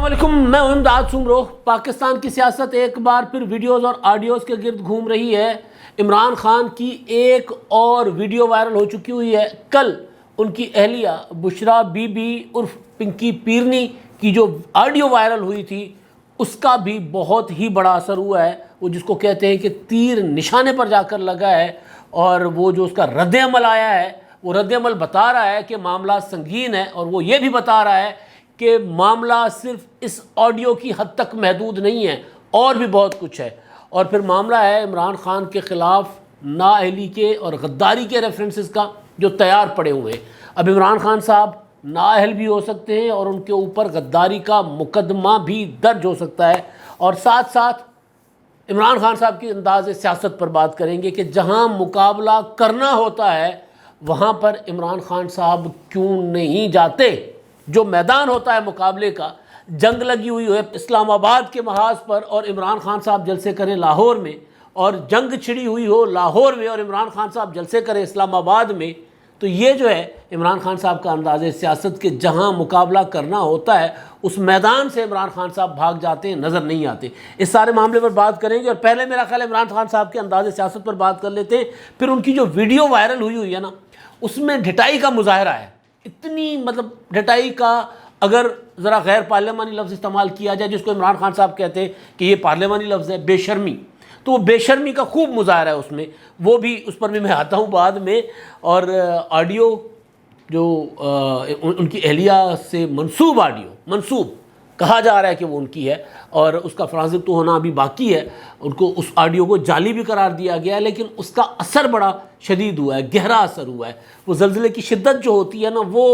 علیکم، میں ہوں امداد سمرو۔ پاکستان کی سیاست ایک بار پھر ویڈیوز اور آڈیوز کے گرد گھوم رہی ہے۔ عمران خان کی ایک اور ویڈیو وائرل ہو چکی ہوئی ہے۔ کل ان کی اہلیہ بشرا بی بی عرف پنکی پیرنی کی جو آڈیو وائرل ہوئی تھی اس کا بھی بہت ہی بڑا اثر ہوا ہے۔ وہ جس کو کہتے ہیں کہ تیر نشانے پر جا کر لگا ہے، اور وہ جو اس کا رد عمل آیا ہے وہ رد عمل بتا رہا ہے کہ معاملہ سنگین ہے، اور وہ یہ بھی بتا رہا ہے کہ معاملہ صرف اس آڈیو کی حد تک محدود نہیں ہے، اور بھی بہت کچھ ہے۔ اور پھر معاملہ ہے عمران خان کے خلاف نااہلی کے اور غداری کے ریفرنسز کا جو تیار پڑے ہوئے ہیں۔ اب عمران خان صاحب نااہل بھی ہو سکتے ہیں اور ان کے اوپر غداری کا مقدمہ بھی درج ہو سکتا ہے، اور ساتھ ساتھ عمران خان صاحب کی انداز سیاست پر بات کریں گے کہ جہاں مقابلہ کرنا ہوتا ہے وہاں پر عمران خان صاحب کیوں نہیں جاتے۔ جو میدان ہوتا ہے مقابلے کا، جنگ لگی ہوئی ہے اسلام آباد کے محاذ پر اور عمران خان صاحب جلسے کریں لاہور میں، اور جنگ چھڑی ہوئی ہو لاہور میں اور عمران خان صاحب جلسے کریں اسلام آباد میں، تو یہ جو ہے عمران خان صاحب کا انداز سیاست کے جہاں مقابلہ کرنا ہوتا ہے اس میدان سے عمران خان صاحب بھاگ جاتے ہیں، نظر نہیں آتے۔ اس سارے معاملے پر بات کریں گے، اور پہلے میرا خیال ہے عمران خان صاحب کے انداز سیاست پر بات کر لیتے ہیں۔ پھر ان کی جو ویڈیو وائرل ہوئی ہے نا، اس میں ڈھٹائی کا مظاہرہ ہے، اتنی ڈھٹائی کا اگر ذرا غیر پارلیمانی لفظ استعمال کیا جائے، جس کو عمران خان صاحب کہتے ہیں کہ یہ پارلیمانی لفظ ہے، بے شرمی، تو وہ بے شرمی کا خوب مظاہرہ ہے اس میں، وہ بھی اس پر بھی میں آتا ہوں بعد میں۔ اور آڈیو جو ان کی اہلیہ سے منسوب کہا جا رہا ہے کہ وہ ان کی ہے، اور اس کا فرانزب تو ہونا ابھی باقی ہے۔ ان کو اس آڈیو کو جعلی بھی قرار دیا گیا ہے، لیکن اس کا اثر بڑا شدید ہوا ہے، گہرا اثر ہوا ہے۔ وہ زلزلے کی شدت جو ہوتی ہے نا، وہ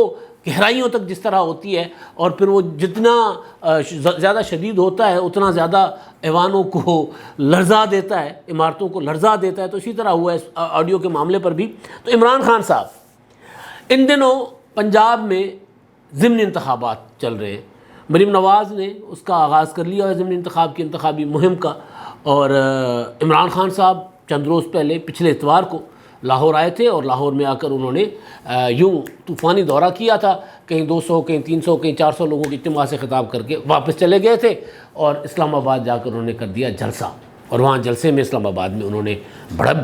گہرائیوں تک جس طرح ہوتی ہے، اور پھر وہ جتنا زیادہ شدید ہوتا ہے اتنا زیادہ ایوانوں کو لرزا دیتا ہے، عمارتوں کو لرزا دیتا ہے، تو اسی طرح ہوا ہے اس آڈیو کے معاملے پر بھی۔ تو عمران خان صاحب ان دنوں پنجاب میں ضمنی انتخابات چل رہے ہیں۔ مریم نواز نے اس کا آغاز کر لیا ہے ضمنی انتخاب کی انتخابی مہم کا، اور عمران خان صاحب چند روز پہلے پچھلے اتوار کو لاہور آئے تھے، اور لاہور میں آ کر انہوں نے یوں طوفانی دورہ کیا تھا، کہیں 200 کہیں 300 کہیں 400 لوگوں کی اجتماع سے خطاب کر کے واپس چلے گئے تھے، اور اسلام آباد جا کر انہوں نے کر دیا جلسہ۔ اور وہاں جلسے میں اسلام آباد میں انہوں نے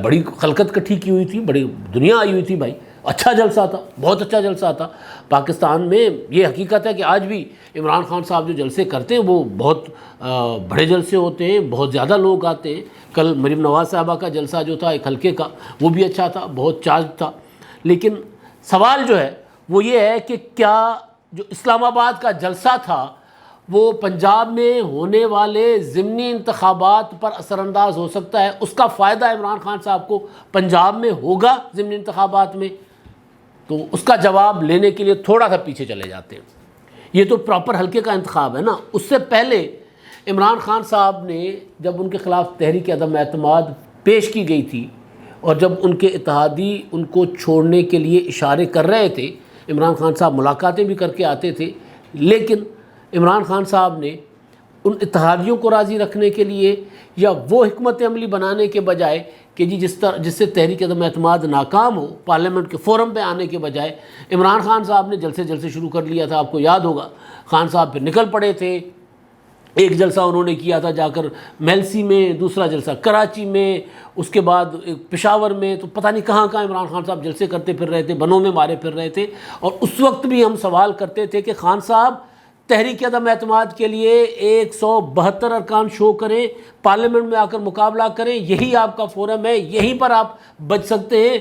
بڑی خلقت کٹھی کی ہوئی تھی، بڑی دنیا آئی ہوئی تھی بھائی، اچھا جلسہ تھا، بہت اچھا جلسہ تھا۔ پاکستان میں یہ حقیقت ہے کہ آج بھی عمران خان صاحب جو جلسے کرتے ہیں وہ بہت بڑے جلسے ہوتے ہیں، بہت زیادہ لوگ آتے ہیں۔ کل مریم نواز صاحبہ کا جلسہ جو تھا ایک حلقے کا، وہ بھی اچھا تھا، بہت چارج تھا۔ لیکن سوال جو ہے وہ یہ ہے کہ کیا جو اسلام آباد کا جلسہ تھا وہ پنجاب میں ہونے والے ضمنی انتخابات پر اثر انداز ہو سکتا ہے؟ اس کا فائدہ عمران خان صاحب کو پنجاب میں ہوگا ضمنی انتخابات میں؟ تو اس کا جواب لینے کے لیے تھوڑا سا پیچھے چلے جاتے ہیں۔ یہ تو پراپر حلقے کا انتخاب ہے نا۔ اس سے پہلے عمران خان صاحب نے جب ان کے خلاف تحریک عدم اعتماد پیش کی گئی تھی، اور جب ان کے اتحادی ان کو چھوڑنے کے لیے اشارے کر رہے تھے، عمران خان صاحب ملاقاتیں بھی کر کے آتے تھے، لیکن عمران خان صاحب نے ان اتحادیوں کو راضی رکھنے کے لیے یا وہ حکمت عملی بنانے کے بجائے کہ جس سے تحریک عدم اعتماد ناکام ہو، پارلیمنٹ کے فورم پہ آنے کے بجائے عمران خان صاحب نے جلسے شروع کر لیا تھا۔ آپ کو یاد ہوگا خان صاحب پھر نکل پڑے تھے، ایک جلسہ انہوں نے کیا تھا جا کر میلسی میں، دوسرا جلسہ کراچی میں، اس کے بعد پشاور میں، تو پتہ نہیں کہاں عمران خان صاحب جلسے کرتے پھر رہے تھے، بنوں میں مارے پھر رہے تھے۔ اور اس وقت بھی ہم سوال کرتے تھے کہ خان صاحب تحریک عدم اعتماد کے لیے 172 ارکان شو کریں، پارلیمنٹ میں آ کر مقابلہ کریں، یہی آپ کا فورم ہے، یہیں پر آپ بچ سکتے ہیں۔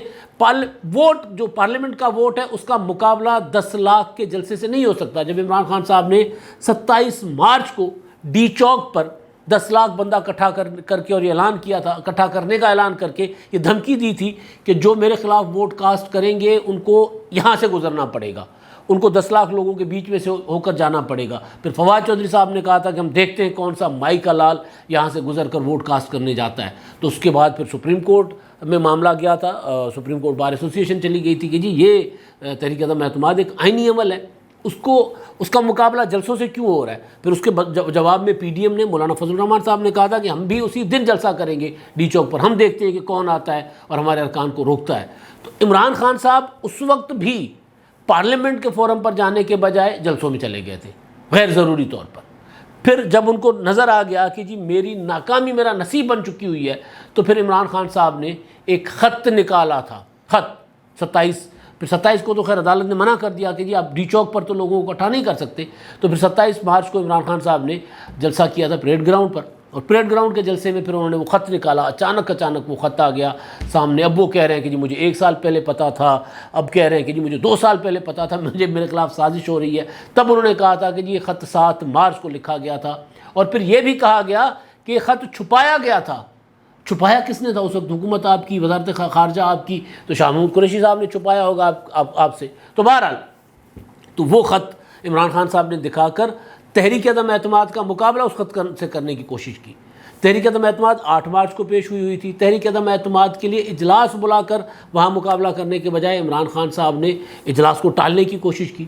ووٹ جو پارلیمنٹ کا ووٹ ہے اس کا مقابلہ 10 لاکھ کے جلسے سے نہیں ہو سکتا۔ جب عمران خان صاحب نے 27 مارچ کو ڈی چوک پر 10 لاکھ بندہ اکٹھا کر کے اور یہ اعلان کیا تھا، اکٹھا کرنے کا اعلان کر کے یہ دھمکی دی تھی کہ جو میرے خلاف ووٹ کاسٹ کریں گے ان کو یہاں سے گزرنا پڑے گا، ان کو 10 لاکھ لوگوں کے بیچ میں سے ہو کر جانا پڑے گا۔ پھر فواد چودھری صاحب نے کہا تھا کہ ہم دیکھتے ہیں کون سا مائی کا لال یہاں سے گزر کر ووٹ کاسٹ کرنے جاتا ہے۔ تو اس کے بعد پھر سپریم کورٹ میں معاملہ گیا تھا، سپریم کورٹ بار ایسوسی ایشن چلی گئی تھی کہ جی یہ تحریک عدم اعتماد ایک آئینی عمل ہے، اس کا مقابلہ جلسوں سے کیوں ہو رہا ہے؟ پھر اس کے جواب میں پی ڈی ایم نے، مولانا فضل الرحمان صاحب نے کہا تھا کہ ہم بھی اسی دن جلسہ کریں گے ڈی چوک پر، ہم دیکھتے ہیں کہ کون آتا ہے اور ہمارے ارکان کو روکتا ہے۔ تو عمران خان صاحب اس وقت بھی پارلیمنٹ کے فورم پر جانے کے بجائے جلسوں میں چلے گئے تھے غیر ضروری طور پر۔ پھر جب ان کو نظر آ گیا کہ جی میری ناکامی میرا نصیب بن چکی ہوئی ہے، تو پھر عمران خان صاحب نے ایک خط نکالا تھا، خط 27 کو تو خیر عدالت نے منع کر دیا کہ جی آپ ڈی چوک پر تو لوگوں کو اکٹھا نہیں کر سکتے، تو پھر 27 مارچ کو عمران خان صاحب نے جلسہ کیا تھا پریڈ گراؤنڈ پر، اور پریڈ گراؤنڈ کے جلسے میں پھر انہوں نے وہ خط نکالا، اچانک وہ خط آ گیا سامنے۔ اب وہ کہہ رہے ہیں کہ جی مجھے 1 سال پہلے پتہ تھا، اب کہہ رہے ہیں کہ جی مجھے 2 سال پہلے پتہ تھا، میرے خلاف سازش ہو رہی ہے۔ تب انہوں نے کہا تھا کہ جی یہ خط 7 مارچ کو لکھا گیا تھا، اور پھر یہ بھی کہا گیا کہ یہ خط چھپایا گیا تھا۔ چھپایا کس نے تھا اس وقت؟ حکومت آپ کی، وزارت خارجہ آپ کی، تو شاہ محمود قریشی صاحب نے چھپایا ہوگا آپ سے۔ تو بہرحال تو وہ خط عمران خان صاحب نے دکھا کر تحریک عدم اعتماد کا مقابلہ اس خط سے کرنے کی کوشش کی۔ تحریک عدم اعتماد 8 مارچ کو پیش ہوئی تھی۔ تحریک عدم اعتماد کے لیے اجلاس بلا کر وہاں مقابلہ کرنے کے بجائے عمران خان صاحب نے اجلاس کو ٹالنے کی کوشش کی۔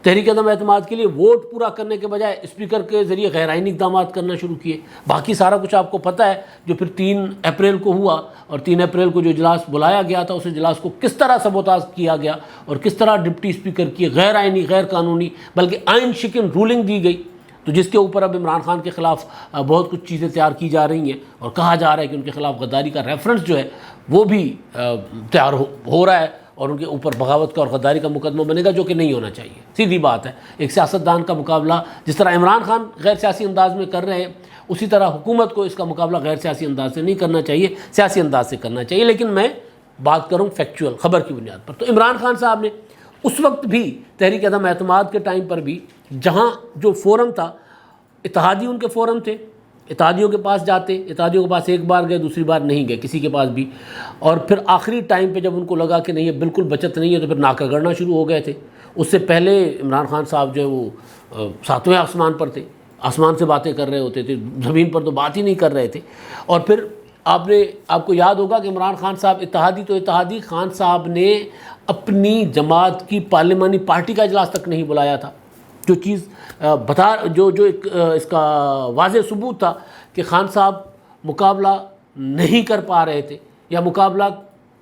تحریک عدم اعتماد کے لیے ووٹ پورا کرنے کے بجائے اسپیکر کے ذریعے غیر آئینی اقدامات کرنا شروع کیے۔ باقی سارا کچھ آپ کو پتہ ہے جو پھر 3 اپریل کو ہوا، اور 3 اپریل کو جو اجلاس بلایا گیا تھا اس اجلاس کو کس طرح سبوتاژ کیا گیا، اور کس طرح ڈپٹی اسپیکر کی غیر آئینی، غیر قانونی بلکہ آئین شکن رولنگ دی گئی، تو جس کے اوپر اب عمران خان کے خلاف بہت کچھ چیزیں تیار کی جا رہی ہیں، اور کہا جا رہا ہے کہ ان کے خلاف غداری کا ریفرنس جو ہے وہ بھی تیار ہو رہا ہے، اور ان کے اوپر بغاوت کا اور غداری کا مقدمہ بنے گا، جو کہ نہیں ہونا چاہیے۔ سیدھی بات ہے، ایک سیاستدان کا مقابلہ جس طرح عمران خان غیر سیاسی انداز میں کر رہے ہیں، اسی طرح حکومت کو اس کا مقابلہ غیر سیاسی انداز سے نہیں کرنا چاہیے، سیاسی انداز سے کرنا چاہیے۔ لیکن میں بات کروں فیکچول، خبر کی بنیاد پر، تو عمران خان صاحب نے اس وقت بھی تحریک عدم اعتماد کے ٹائم پر بھی، جہاں جو فورم تھا، اتحادی ان کے فورم تھے، اتحادیوں کے پاس جاتے، اتحادیوں کے پاس ایک بار گئے، دوسری بار نہیں گئے کسی کے پاس بھی، اور پھر آخری ٹائم پہ جب ان کو لگا کہ نہیں یہ بالکل بچت نہیں ہے، تو پھر ناکہ گڑنا شروع ہو گئے تھے۔ اس سے پہلے عمران خان صاحب جو ہے وہ 7ویں آسمان پر تھے، آسمان سے باتیں کر رہے ہوتے تھے، زمین پر تو بات ہی نہیں کر رہے تھے۔ اور پھر آپ کو یاد ہوگا کہ عمران خان صاحب اتحادی تو اتحادی، خان صاحب نے اپنی جماعت کی پارلیمانی پارٹی کا اجلاس تک نہیں بلایا تھا، جو چیز جو اس کا واضح ثبوت تھا کہ خان صاحب مقابلہ نہیں کر پا رہے تھے، یا مقابلہ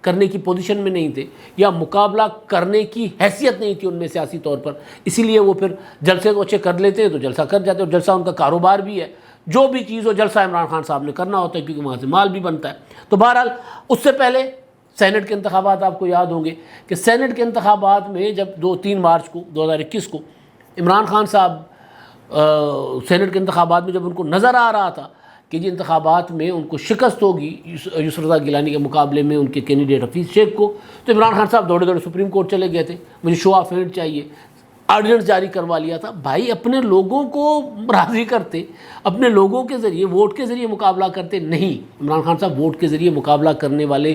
کرنے کی پوزیشن میں نہیں تھے، یا مقابلہ کرنے کی حیثیت نہیں تھی ان میں سیاسی طور پر، اسی لیے وہ پھر جلسے کو اچھے کر لیتے تو جلسہ کر جاتے، اور جلسہ ان کا کاروبار بھی ہے، جو بھی چیز ہو جلسہ عمران خان صاحب نے کرنا ہوتا ہے، کیونکہ وہاں سے مال بھی بنتا ہے۔ تو بہرحال اس سے پہلے سینٹ کے انتخابات آپ کو یاد ہوں گے کہ سینٹ کے انتخابات میں جب 3 مارچ کو 2021 کو عمران خان صاحب سینٹ کے انتخابات میں جب ان کو نظر آ رہا تھا کہ جی انتخابات میں ان کو شکست ہوگی یسر رضا گیلانی کے مقابلے میں ان کے کینڈیڈیٹ حفیظ شیخ کو، تو عمران خان صاحب دوڑے سپریم کورٹ چلے گئے تھے، مجھے شو آف ہینڈ چاہیے، آرڈیننس جاری کروا لیا تھا۔ بھائی اپنے لوگوں کو راضی کرتے، اپنے لوگوں کے ذریعے، ووٹ کے ذریعے مقابلہ کرتے نہیں۔ عمران خان صاحب ووٹ کے ذریعے مقابلہ کرنے والے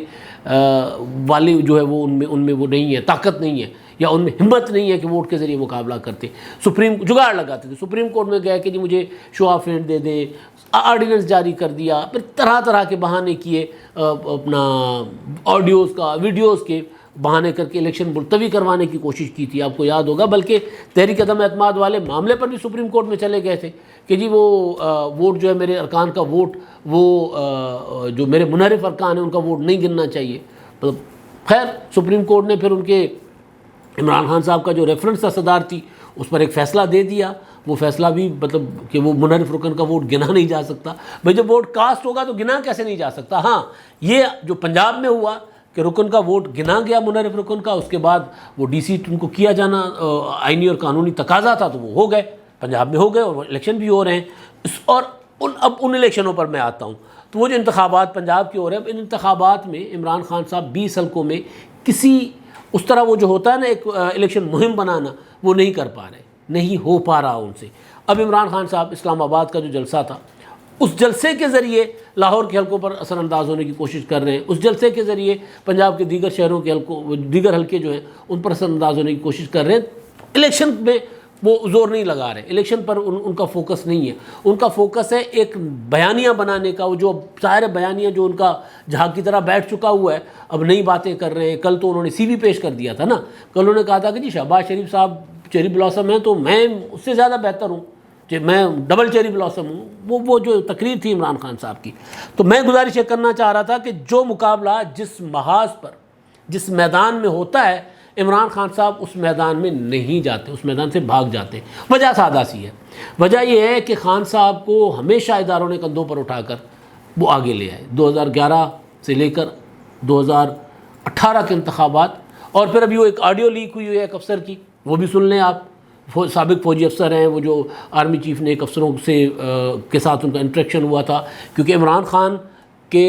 جو ہے وہ ان میں وہ نہیں ہے، طاقت نہیں ہے، یا ان میں ہمت نہیں ہے کہ ووٹ کے ذریعے مقابلہ کرتے، جگاڑ لگاتے تھے، سپریم کورٹ میں گئے کہ جی مجھے شو آف ہینڈ دے دیں، آرڈیننس جاری کر دیا، پھر طرح طرح کے بہانے کیے، اپنا آڈیوز کا، ویڈیوز کے بہانے کر کے الیکشن ملتوی کروانے کی کوشش کی تھی، آپ کو یاد ہوگا۔ بلکہ تحریک عدم اعتماد والے معاملے پر بھی سپریم کورٹ میں چلے گئے تھے کہ جی وہ ووٹ جو ہے میرے ارکان کا ووٹ، وہ جو میرے منحرف ارکان ہیں ان کا ووٹ نہیں گننا چاہیے۔ خیر سپریم کورٹ نے پھر ان کے عمران خان صاحب کا جو ریفرنس تھا صدارتی، اس پر ایک فیصلہ دے دیا۔ وہ فیصلہ بھی کہ وہ منحرف رکن کا ووٹ گنا نہیں جا سکتا۔ بھائی جب ووٹ کاسٹ ہوگا تو گنا کیسے نہیں جا سکتا؟ ہاں یہ جو پنجاب میں ہوا کہ رکن کا ووٹ گنا گیا، منحرف رکن کا، اس کے بعد وہ ڈی سی ان کو کیا جانا آئینی اور قانونی تقاضا تھا، تو وہ ہو گئے، پنجاب میں ہو گئے، اور الیکشن بھی ہو رہے ہیں۔ اور اب ان الیکشنوں پر میں آتا ہوں، تو وہ جو انتخابات پنجاب کے ہو رہے ہیں، ان انتخابات میں عمران خان صاحب 20 حلقوں میں کسی اس طرح وہ جو ہوتا ہے نا ایک الیکشن مہم بنانا، وہ نہیں کر پا رہے، نہیں ہو پا رہا ان سے۔ اب عمران خان صاحب اسلام آباد کا جو جلسہ تھا، اس جلسے کے ذریعے لاہور کے حلقوں پر اثر انداز ہونے کی کوشش کر رہے ہیں، اس جلسے کے ذریعے پنجاب کے دیگر شہروں کے دیگر حلقے جو ہیں ان پر اثر انداز ہونے کی کوشش کر رہے ہیں۔ الیکشن میں وہ زور نہیں لگا رہے، الیکشن پر ان کا فوکس نہیں ہے، ان کا فوکس ہے ایک بیانیہ بنانے کا، وہ جو ظاہر بیانیہ جو ان کا جہاز کی طرح بیٹھ چکا ہوا ہے، اب نئی باتیں کر رہے ہیں۔ کل تو انہوں نے سی وی پیش کر دیا تھا نا، کل انہوں نے کہا تھا کہ جی شہباز شریف صاحب چیری بلاسم ہیں تو میں اس سے زیادہ بہتر ہوں، کہ میں ڈبل چیری بلاسم ہوں، وہ جو تقریر تھی عمران خان صاحب کی۔ تو میں گزارش یہ کرنا چاہ رہا تھا کہ جو مقابلہ جس محاذ پر، جس میدان میں ہوتا ہے، عمران خان صاحب اس میدان میں نہیں جاتے، اس میدان سے بھاگ جاتے. وجہ سادہ سی ہے، وجہ یہ ہے کہ خان صاحب کو ہمیشہ اداروں نے کندھوں پر اٹھا کر وہ آگے لے آئے. 2011 سے لے کر 2018 کے انتخابات، اور پھر ابھی وہ ایک آڈیو لیک ہوئی ہے ایک افسر کی، وہ بھی سن لیں آپ. سابق فوجی افسر ہیں وہ، جو آرمی چیف نے ایک افسروں کے ساتھ ان کا انٹریکشن ہوا تھا، کیونکہ عمران خان کے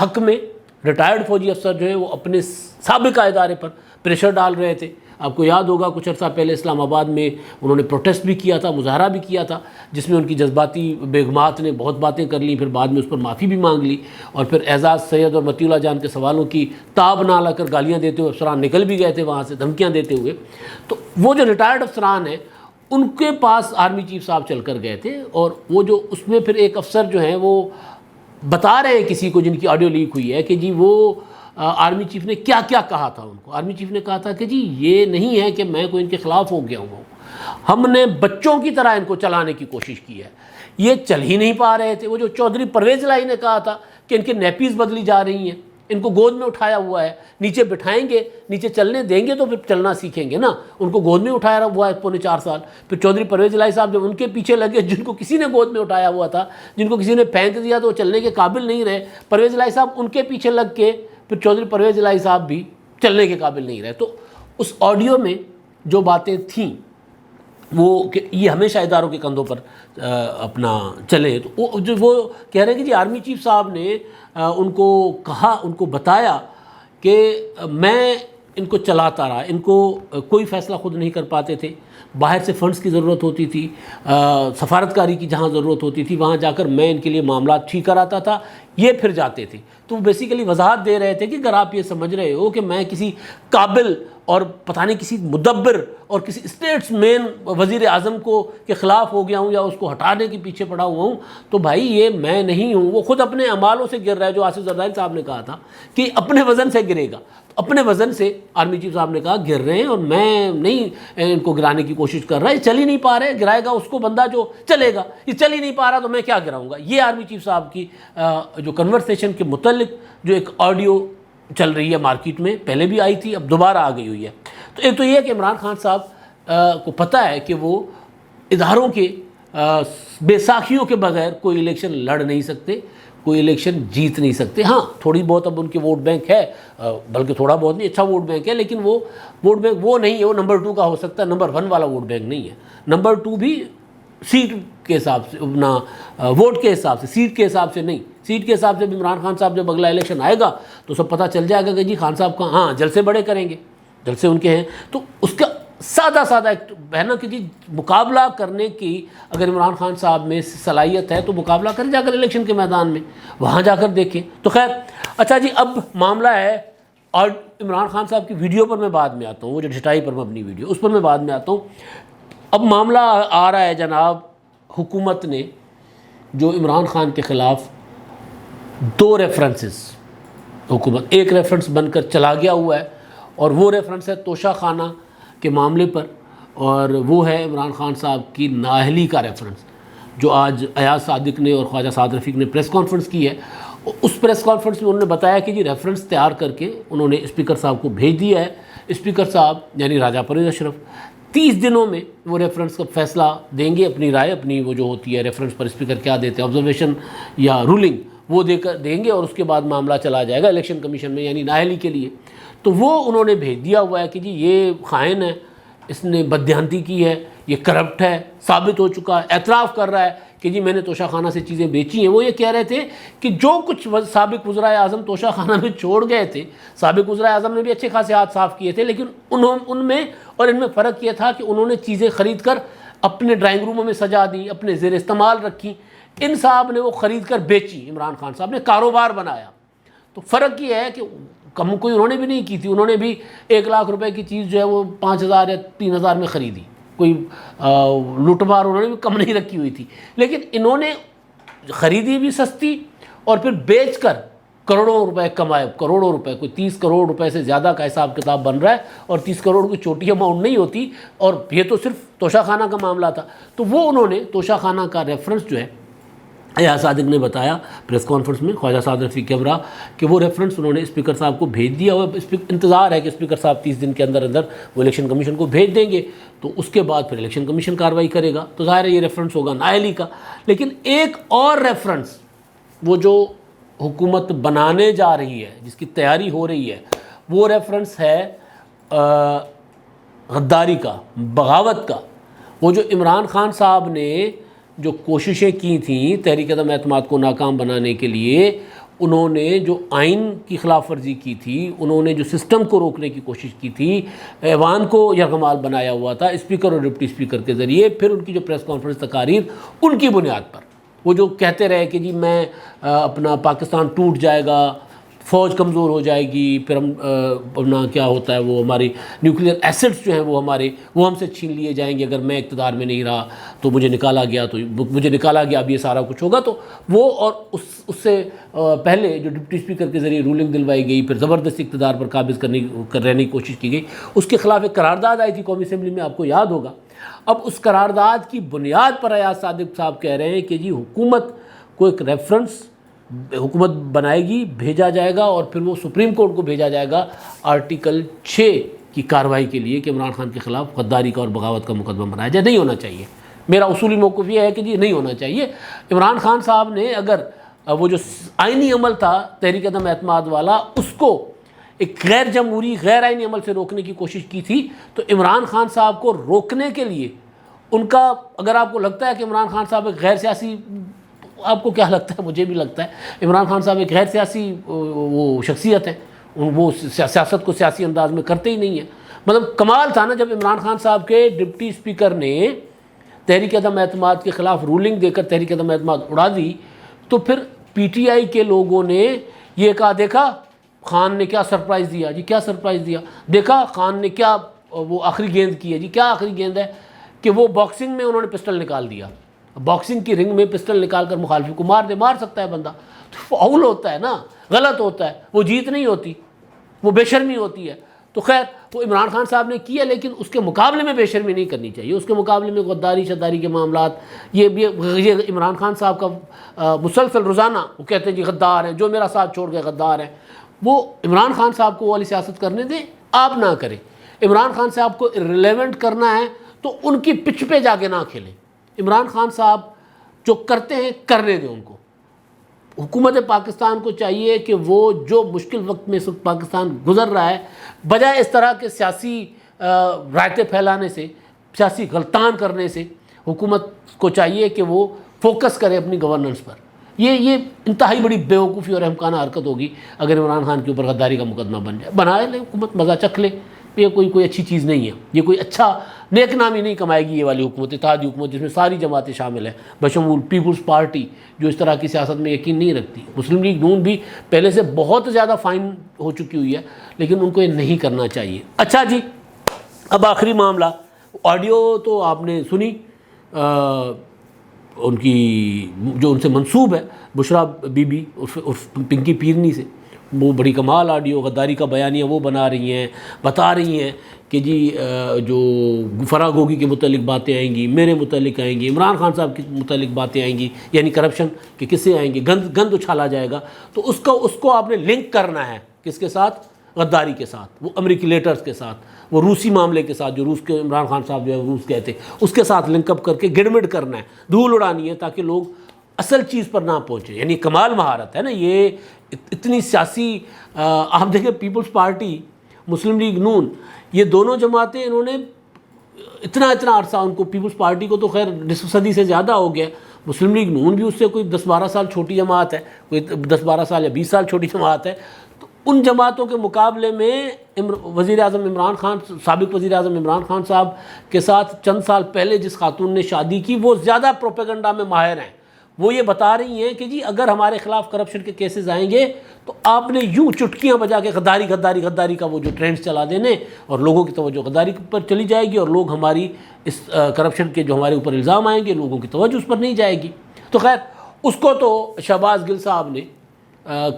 حق میں ریٹائرڈ فوجی افسر جو ہیں وہ اپنے سابقہ ادارے پر پریشر ڈال رہے تھے. آپ کو یاد ہوگا کچھ عرصہ پہلے اسلام آباد میں انہوں نے پروٹیسٹ بھی کیا تھا، مظاہرہ بھی کیا تھا، جس میں ان کی جذباتی بیگمات نے بہت باتیں کر لیں، پھر بعد میں اس پر معافی بھی مانگ لی، اور پھر اعزاز سید اور مطیع اللہ جان کے سوالوں کی تاب نہ لا کر گالیاں دیتے ہوئے افسران نکل بھی گئے تھے وہاں سے، دھمکیاں دیتے ہوئے. تو وہ جو ریٹائرڈ افسران ہیں ان کے پاس آرمی چیف صاحب چل کر گئے تھے، اور وہ جو اس میں پھر ایک افسر جو ہیں وہ بتا رہے ہیں کسی کو، جن کی آڈیو لیک ہوئی ہے، کہ جی وہ آرمی چیف نے کیا کیا کہا تھا ان کو. آرمی چیف نے کہا تھا کہ جی یہ نہیں ہے کہ میں کوئی ان کے خلاف ہو گیا ہوں، ہم نے بچوں کی طرح ان کو چلانے کی کوشش کی ہے، یہ چل ہی نہیں پا رہے تھے. وہ جو چودھری پرویز الہی نے کہا تھا کہ ان کے نیپیز بدلی جا رہی ہیں، ان کو گود میں اٹھایا ہوا ہے، نیچے بٹھائیں گے، نیچے چلنے دیں گے تو پھر چلنا سیکھیں گے نا. ان کو گود میں اٹھایا ہوا ہے پونے 4 سال. پھر چودھری پرویز الہی صاحب جب ان کے پیچھے لگے، جن کو کسی نے گود میں اٹھایا ہوا تھا، جن کو کسی نے پھینک دیا تو وہ چلنے کے قابل نہیں رہے، پرویز الہی صاحب ان کے پیچھے لگ کے پھر چودھری پرویز الہی صاحب بھی چلنے کے قابل نہیں رہے. تو اس آڈیو میں جو باتیں تھیں وہ کہ یہ ہمیشہ اداروں کے کندھوں پر اپنا چلے، تو وہ کہہ رہے ہیں کہ جی آرمی چیف صاحب نے ان کو کہا، ان کو بتایا کہ میں ان کو چلاتا رہا، ان کو کوئی فیصلہ خود نہیں کر پاتے تھے، باہر سے فنڈز کی ضرورت ہوتی تھی، سفارتکاری کی جہاں ضرورت ہوتی تھی وہاں جا کر میں ان کے لیے معاملات ٹھیک کراتا تھا، یہ پھر جاتے تھے. تو وہ بیسیکلی وضاحت دے رہے تھے کہ اگر آپ یہ سمجھ رہے ہو کہ میں کسی قابل اور پتہ نہیں کسی مدبر اور کسی اسٹیٹس مین وزیر اعظم کے خلاف ہو گیا ہوں یا اس کو ہٹانے کے پیچھے پڑا ہوا ہوں، تو بھائی یہ میں نہیں ہوں. وہ خود اپنے اعمالوں سے گر رہا ہے، جو آصف زرداری صاحب نے کہا تھا کہ اپنے وزن سے گرے گا، اپنے وزن سے آرمی چیف صاحب نے کہا گر رہے ہیں، اور میں نہیں ان کو گرانے کی کوشش کر رہا. یہ چل ہی نہیں پا رہے، گرائے گا اس کو بندہ جو چلے گا، یہ چل ہی نہیں پا رہا تو میں کیا گراؤں گا. یہ آرمی چیف صاحب کی جو کنورسیشن کے متعلق جو ایک آڈیو چل رہی ہے مارکیٹ میں، پہلے بھی آئی تھی، اب دوبارہ آ گئی ہوئی ہے. تو ایک تو یہ ہے کہ عمران خان صاحب کو پتہ ہے کہ وہ اداروں کے بے ساکھیوں کے بغیر کوئی الیکشن لڑ نہیں سکتے، کوئی الیکشن جیت نہیں سکتے. ہاں تھوڑی بہت اب ان کے ووٹ بینک ہے، بلکہ تھوڑا بہت نہیں، اچھا ووٹ بینک ہے، لیکن وہ ووٹ بینک وہ نہیں ہے، وہ نمبر 2 کا ہو سکتا ہے، نمبر 1 والا ووٹ بینک نہیں ہے. نمبر 2 بھی سیٹ کے حساب سے، اپنا ووٹ کے حساب سے، سیٹ کے حساب سے نہیں. سیٹ کے حساب سے بھی عمران خان صاحب جب اگلا الیکشن آئے گا تو سب پتہ چل جائے گا کہ جی خان صاحب کا ہاں جلسے بڑے کریں گے، جلسے ان کے ہیں. تو اس کا سادہ ایک بہنا کہ جی مقابلہ کرنے کی اگر عمران خان صاحب میں صلاحیت ہے تو مقابلہ کریں جا کر الیکشن کے میدان میں، وہاں جا کر دیکھیں. تو خیر اچھا جی، اب معاملہ ہے، اور عمران خان صاحب کی ویڈیو پر میں بعد میں آتا ہوں، وہ جو ڈھٹائی پر مبنی ویڈیو، اس پر میں بعد میں آتا ہوں. اب معاملہ آ رہا ہے جناب، حکومت نے جو عمران خان کے خلاف 2 ریفرنسز، حکومت ایک ریفرنس بن کر چلا گیا ہوا ہے، اور وہ ریفرنس ہے توشہ خانہ کے معاملے پر، اور وہ ہے عمران خان صاحب کی نااہلی کا ریفرنس، جو آج ایاز صادق نے اور خواجہ سعد رفیق نے پریس کانفرنس کی ہے. اس پریس کانفرنس میں انہوں نے بتایا کہ جی ریفرنس تیار کر کے انہوں نے اسپیکر صاحب کو بھیج دیا ہے. اسپیکر صاحب یعنی راجہ پرویز اشرف 30 دنوں میں وہ ریفرنس کا فیصلہ دیں گے، اپنی رائے، اپنی وہ جو ہوتی ہے ریفرنس پر اسپیکر کیا دیتے ہیں، آبزرویشن یا رولنگ، وہ دیں گے، اور اس کے بعد معاملہ چلا جائے گا الیکشن کمیشن میں، یعنی نااہلی کے لیے. تو وہ انہوں نے بھیج دیا ہوا ہے کہ جی یہ خائن ہے، اس نے بددہانتی کی ہے، یہ کرپٹ ہے، ثابت ہو چکا ہے، اعتراف کر رہا ہے کہ جی میں نے توشہ خانہ سے چیزیں بیچی ہیں. وہ یہ کہہ رہے تھے کہ جو کچھ سابق وزرائے اعظم توشہ خانہ میں چھوڑ گئے تھے، سابق وزرائے اعظم نے بھی اچھے خاصے ہاتھ صاف کیے تھے، لیکن ان میں اور ان میں فرق یہ تھا کہ انہوں نے چیزیں خرید کر اپنے ڈرائنگ روموں میں سجا دی، اپنے زیر استعمال رکھی. ان صاحب نے وہ خرید کر بیچی، عمران خان صاحب نے کاروبار بنایا. تو فرق یہ ہے کہ کم کوئی انہوں نے بھی نہیں کی تھی، انہوں نے بھی 1 لاکھ روپے کی چیز جو ہے وہ 5,000 یا 3,000 میں خریدی، کوئی لوٹ مار انہوں نے بھی کم نہیں رکھی ہوئی تھی. لیکن انہوں نے خریدی بھی سستی اور پھر بیچ کر کروڑوں روپے کمائے، کروڑوں روپے، کوئی 30 کروڑ روپے سے زیادہ کا حساب کتاب بن رہا ہے، اور 30 کروڑ کوئی چھوٹی اماؤنٹ نہیں ہوتی، اور یہ تو صرف توشہ خانہ کا معاملہ تھا. تو وہ انہوں نے توشہ خانہ کا ریفرنس جو ہے ایاز صادق نے بتایا پریس کانفرنس میں، خواجہ سعد رفیق کے ہمراہ، کہ وہ ریفرنس انہوں نے اسپیکر صاحب کو بھیج دیا اور انتظار ہے کہ اسپیکر صاحب 30 دن کے اندر اندر وہ الیکشن کمیشن کو بھیج دیں گے، تو اس کے بعد پھر الیکشن کمیشن کارروائی کرے گا، تو ظاہر ہے یہ ریفرنس ہوگا نااہلی کا۔ لیکن ایک اور ریفرنس وہ جو حکومت بنانے جا رہی ہے، جس کی تیاری ہو رہی ہے، وہ ریفرنس ہے غداری کا، بغاوت کا۔ وہ جو عمران خان صاحب نے جو کوششیں کی تھیں تحریک عدم اعتماد کو ناکام بنانے کے لیے، انہوں نے جو آئین کی خلاف ورزی کی تھی، انہوں نے جو سسٹم کو روکنے کی کوشش کی تھی، ایوان کو یرغمال بنایا ہوا تھا اسپیکر اور ڈپٹی اسپیکر کے ذریعے، پھر ان کی جو پریس کانفرنس تقاریر، ان کی بنیاد پر وہ جو کہتے رہے کہ جی میں اپنا پاکستان ٹوٹ جائے گا، فوج کمزور ہو جائے گی، پھر ہم اپنا کیا ہوتا ہے وہ ہماری نیوکلیئر ایسٹس جو ہیں وہ ہم سے چھین لیے جائیں گے، اگر میں اقتدار میں نہیں رہا تو مجھے نکالا گیا اب یہ سارا کچھ ہوگا۔ تو وہ اور اس سے پہلے جو ڈپٹی اسپیکر کے ذریعے رولنگ دلوائی گئی، پھر زبردستی اقتدار پر قابض رہنے کی کوشش کی گئی، اس کے خلاف ایک قرارداد آئی تھی قومی اسمبلی میں، آپ کو یاد ہوگا۔ اب اس قرارداد کی بنیاد پر ایاز صادق صاحب کہہ رہے ہیں کہ جی حکومت کو ایک ریفرنس حکومت بنائے گی، بھیجا جائے گا، اور پھر وہ سپریم کورٹ کو بھیجا جائے گا آرٹیکل 6 کی کارروائی کے لیے کہ عمران خان کے خلاف غداری کا اور بغاوت کا مقدمہ بنایا جائے۔ نہیں ہونا چاہیے، میرا اصولی موقف یہ ہے کہ جی نہیں ہونا چاہیے۔ عمران خان صاحب نے اگر وہ جو آئینی عمل تھا تحریک عدم اعتماد والا، اس کو ایک غیر جمہوری غیر آئینی عمل سے روکنے کی کوشش کی تھی، تو عمران خان صاحب کو روکنے کے لیے ان کا، اگر آپ کو لگتا ہے کہ عمران خان صاحب ایک غیر سیاسی، آپ کو کیا لگتا ہے، مجھے بھی لگتا ہے عمران خان صاحب ایک غیر سیاسی وہ شخصیت ہے، وہ سیاست کو سیاسی انداز میں کرتے ہی نہیں ہیں۔ مطلب کمال تھا نا جب عمران خان صاحب کے ڈپٹی اسپیکر نے تحریک عدم اعتماد کے خلاف رولنگ دے کر تحریک عدم اعتماد اڑا دی، تو پھر پی ٹی آئی کے لوگوں نے یہ کہا، دیکھا خان نے کیا سرپرائز دیا جی، کیا سرپرائز دیا، دیکھا خان نے کیا وہ آخری گیند کی ہے جی، کیا آخری گیند ہے، کہ وہ باکسنگ میں انہوں نے پسٹل نکال دیا، باکسنگ کی رنگ میں پسٹل نکال کر مخالفی کو مار سکتا ہے بندہ، تو فاؤل ہوتا ہے نا، غلط ہوتا ہے، وہ جیت نہیں ہوتی، وہ بے شرمی ہوتی ہے۔ تو خیر وہ عمران خان صاحب نے کیا، لیکن اس کے مقابلے میں بے شرمی نہیں کرنی چاہیے، اس کے مقابلے میں غداری شداری کے معاملات، یہ عمران خان صاحب کا مسلسل روزانہ وہ کہتے ہیں جی غدار ہیں، جو میرا ساتھ چھوڑ گئے غدار ہیں، وہ عمران خان صاحب کو والی سیاست کرنے دیں، آپ نہ کریں۔ عمران خان صاحب کو ریلیونٹ کرنا ہے تو ان کی پچ پہ جا کے نہ کھیلیں، عمران خان صاحب جو کرتے ہیں کرنے دیں ان کو۔ حکومت پاکستان کو چاہیے کہ وہ جو مشکل وقت میں اس وقت پاکستان گزر رہا ہے، بجائے اس طرح کے سیاسی رائتیں پھیلانے سے، سیاسی غلطان کرنے سے، حکومت کو چاہیے کہ وہ فوکس کرے اپنی گورننس پر۔ یہ انتہائی بڑی بیوقوفی اور احمقانہ حرکت ہوگی اگر عمران خان کے اوپر غداری کا مقدمہ بن جائے۔ بنائے لے حکومت، مزہ چکھ لے، یہ کوئی اچھی چیز نہیں ہے، یہ کوئی اچھا نیک نامی نہیں کمائے گی یہ والی حکومت، اتحادی حکومت جس میں ساری جماعتیں شامل ہیں، بشمول پیپلز پارٹی جو اس طرح کی سیاست میں یقین نہیں رکھتی۔ مسلم لیگ نون بھی پہلے سے بہت زیادہ فائن ہو چکی ہوئی ہے، لیکن ان کو یہ نہیں کرنا چاہیے۔ اچھا جی، اب آخری معاملہ، آڈیو تو آپ نے سنی ان کی جو ان سے منسوب ہے بشرا بی بی عرف پنکی پیرنی سے، وہ بڑی کمال آڈیو غداری کا بیانیہ وہ بنا رہی ہیں، بتا رہی ہیں کہ جی جو فراغ گوگی کے متعلق باتیں آئیں گی، میرے متعلق آئیں گی، عمران خان صاحب کے متعلق باتیں آئیں گی، یعنی کرپشن کے کس سے آئیں گے، گند اچھالا جائے گا، تو اس کو آپ نے لنک کرنا ہے کس کے ساتھ؟ غداری کے ساتھ، وہ امریکی لیٹرز کے ساتھ، وہ روسی معاملے کے ساتھ، جو روس کے عمران خان صاحب جو ہے روس گئے تھے، اس کے ساتھ لنک اپ کر کے گڑمڑ کرنا ہے، دھول اڑانی ہے، تاکہ لوگ اصل چیز پر نہ پہنچے۔ یعنی کمال مہارت ہے نا یہ، اتنی سیاسی آپ دیکھیں پیپلز پارٹی، مسلم لیگ نون، یہ دونوں جماعتیں انہوں نے اتنا عرصہ، ان کو پیپلز پارٹی کو تو خیر نصف صدی سے زیادہ ہو گیا، مسلم لیگ نون بھی اس سے کوئی 10-12 سال چھوٹی جماعت ہے، کوئی 10-12 سال یا 20 سال چھوٹی جماعت ہے، تو ان جماعتوں کے مقابلے میں وزیر اعظم عمران خان، سابق وزیر اعظم عمران خان صاحب کے ساتھ چند سال پہلے جس خاتون نے شادی کی، وہ زیادہ پروپیگنڈا میں ماہر ہیں۔ وہ یہ بتا رہی ہیں کہ جی اگر ہمارے خلاف کرپشن کے کیسز آئیں گے تو آپ نے یوں چٹکیاں بجا کے غداری کا وہ جو ٹرینڈز چلا دینے، اور لوگوں کی توجہ غداری پر چلی جائے گی، اور لوگ ہماری اس کرپشن کے جو ہمارے اوپر الزام آئیں گے، لوگوں کی توجہ اس پر نہیں جائے گی۔ تو خیر اس کو تو شہباز گل صاحب نے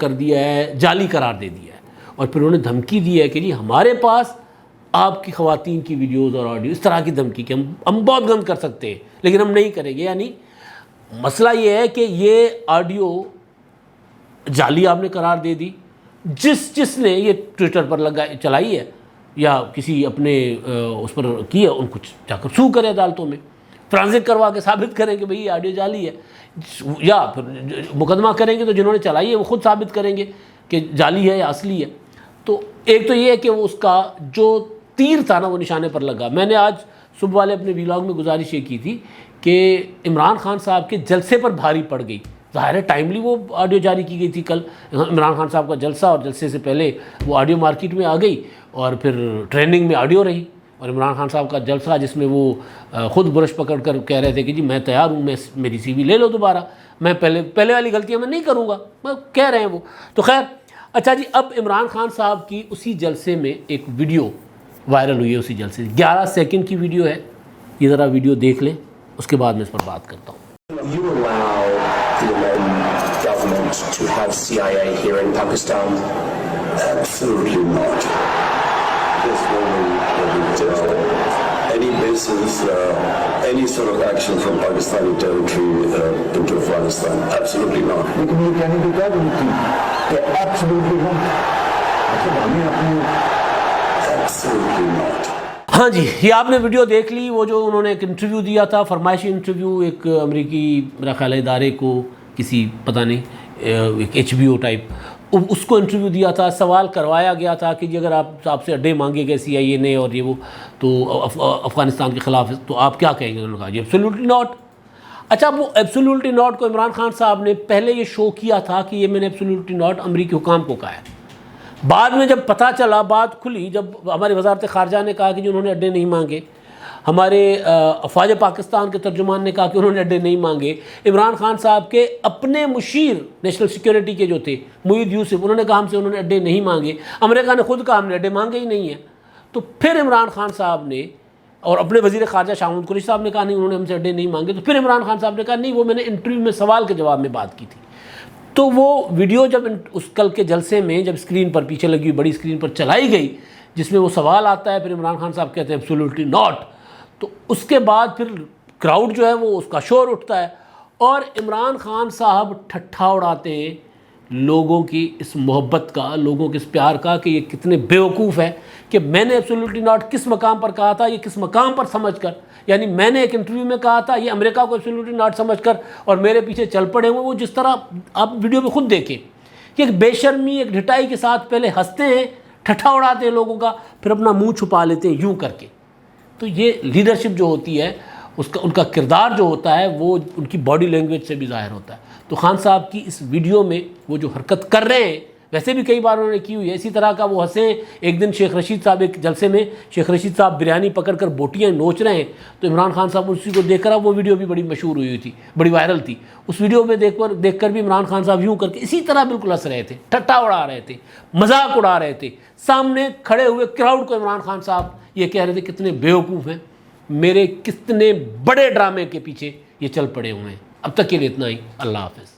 کر دیا ہے، جعلی قرار دے دیا ہے، اور پھر انہوں نے دھمکی دی ہے کہ جی ہمارے پاس آپ کی خواتین کی ویڈیوز اور آڈیو، اس طرح کی دھمکی کہ ہم بہت گند کر سکتے ہیں لیکن ہم نہیں کریں گے۔ یعنی مسئلہ یہ ہے کہ یہ آڈیو جعلی آپ نے قرار دے دی. جس نے یہ ٹویٹر پر چلائی ہے یا کسی اپنے اس پر کی ہے، ان کو جا کر سو کرے عدالتوں میں، ٹرانزٹ کروا کے ثابت کریں کہ بھئی یہ آڈیو جعلی ہے، یا پھر مقدمہ کریں گے تو جنہوں نے چلائی ہے وہ خود ثابت کریں گے کہ جعلی ہے یا اصلی ہے. تو ایک تو یہ ہے کہ وہ اس کا جو تیر تھا نا وہ نشانے پر لگا. میں نے آج صبح والے اپنے ویلاگ میں گزارش یہ کی تھی کہ عمران خان صاحب کے جلسے پر بھاری پڑ گئی. ظاہر ہے ٹائملی وہ آڈیو جاری کی گئی تھی کل عمران خان صاحب کا جلسہ، اور جلسے سے پہلے وہ آڈیو مارکیٹ میں آ گئی اور پھر ٹریننگ میں آڈیو رہی. اور عمران خان صاحب کا جلسہ جس میں وہ خود برش پکڑ کر کہہ رہے تھے کہ جی میں تیار ہوں، میں میری سی وی لے لو دوبارہ، میں پہلے والی غلطیاں میں نہیں کروں گا، میں کہہ رہے ہیں وہ. تو خیر اچھا جی، اب عمران خان صاحب کی اسی جلسے میں ایک ویڈیو وائرل ہوئی ہے. اسی جلسے 11 سیکنڈ کی ویڈیو ہے، یہ ذرا ویڈیو دیکھ لیں، اس کے بعد میں اس پر بات کرتا ہوں. You allow the American government to have CIA here in Pakistan? Absolutely not. This will any business, any sort of action from Pakistani territory into Afghanistan? Absolutely not. لیکن یہ کہنے کی کیا ضرورت تھی کہ ایبسولوٹلی ہم ہمیں اپنی Absolutely not. ہاں جی، یہ آپ نے ویڈیو دیکھ لی. وہ جو انہوں نے ایک انٹرویو دیا تھا، فرمائشی انٹرویو، ایک امریکی میرا خیال ہے ادارے کو، کسی پتہ نہیں ایک HBO ٹائپ، اس کو انٹرویو دیا تھا. سوال کروایا گیا تھا کہ جی اگر آپ سے اڈے مانگے گئے CIA نے اور یہ وہ تو افغانستان کے خلاف، تو آپ کیا کہیں گے؟ انہوں نے کہا جی ایبسولوٹلی ناٹ. اچھا، وہ ایبسولوٹلی ناٹ کو عمران خان صاحب نے پہلے یہ شو کیا تھا کہ یہ میں نے ایبسولوٹلی ناٹ امریکی حکام کو کہا ہے. بعد میں جب پتہ چلا، بات کھلی، جب ہماری وزارت خارجہ نے کہا کہ جو انہوں نے اڈے نہیں مانگے، ہمارے افواج پاکستان کے ترجمان نے کہا کہ انہوں نے اڈے نہیں مانگے، عمران خان صاحب کے اپنے مشیر نیشنل سیکیورٹی کے جو تھے معید یوسف، انہوں نے کہا ہم سے انہوں نے اڈے نہیں مانگے. امریکہ نے خود کہا ہم نے اڈے مانگے ہی نہیں ہیں. تو پھر عمران خان صاحب نے اور اپنے وزیر خارجہ شاہ محمود قریشی صاحب نے کہا نہیں انہوں نے ہم سے اڈے نہیں مانگے. تو پھر عمران خان صاحب نے کہا نہیں وہ میں نے انٹرویو میں سوال کے جواب میں بات کی تھی. تو وہ ویڈیو جب اس کل کے جلسے میں جب اسکرین پر پیچھے لگی ہوئی بڑی اسکرین پر چلائی گئی، جس میں وہ سوال آتا ہے، پھر عمران خان صاحب کہتے ہیں ایبسولوٹلی ناٹ، تو اس کے بعد پھر کراؤڈ جو ہے وہ اس کا شور اٹھتا ہے اور عمران خان صاحب ٹھٹھا اڑاتے ہیں لوگوں کی اس محبت کا، لوگوں کے اس پیار کا کہ یہ کتنے بیوقوف ہیں کہ میں نے ایبسولوٹلی ناٹ کس مقام پر کہا تھا، یہ کس مقام پر سمجھ کر، یعنی میں نے ایک انٹرویو میں کہا تھا، یہ امریکہ کو ایبسولوٹلی ناٹ سمجھ کر اور میرے پیچھے چل پڑے ہوئے. وہ جس طرح آپ ویڈیو میں خود دیکھیں کہ ایک بے شرمی، ایک ڈھٹائی کے ساتھ پہلے ہنستے ہیں، ٹھٹھا اڑاتے ہیں لوگوں کا، پھر اپنا منہ چھپا لیتے ہیں یوں کر کے. تو یہ لیڈرشپ جو ہوتی ہے، ان کا کردار جو ہوتا ہے وہ ان کی باڈی لینگویج سے بھی ظاہر ہوتا ہے. تو خان صاحب کی اس ویڈیو میں وہ جو حرکت کر رہے ہیں، ویسے بھی کئی بار انہوں نے کی ہوئی ہے اسی طرح کا، وہ ہنسے. ایک دن شیخ رشید صاحب ایک جلسے میں شیخ رشید صاحب بریانی پکڑ کر بوٹیاں نوچ رہے ہیں، تو عمران خان صاحب اسی کو دیکھ کر، وہ ویڈیو بھی بڑی مشہور ہوئی تھی، بڑی وائرل تھی. اس ویڈیو میں دیکھ کر بھی عمران خان صاحب یوں کر کے اسی طرح بالکل ہنس رہے تھے، ٹھٹھا اڑا رہے تھے، مذاق اڑا رہے تھے. سامنے کھڑے ہوئے کراؤڈ کو عمران خان صاحب یہ کہہ رہے تھے کتنے بیوقوف ہیں، میرے کتنے بڑے ڈرامے کے پیچھے یہ چل پڑے ہوئے ہیں. اب تک کے لیے اتنا ہی. اللہ حافظ.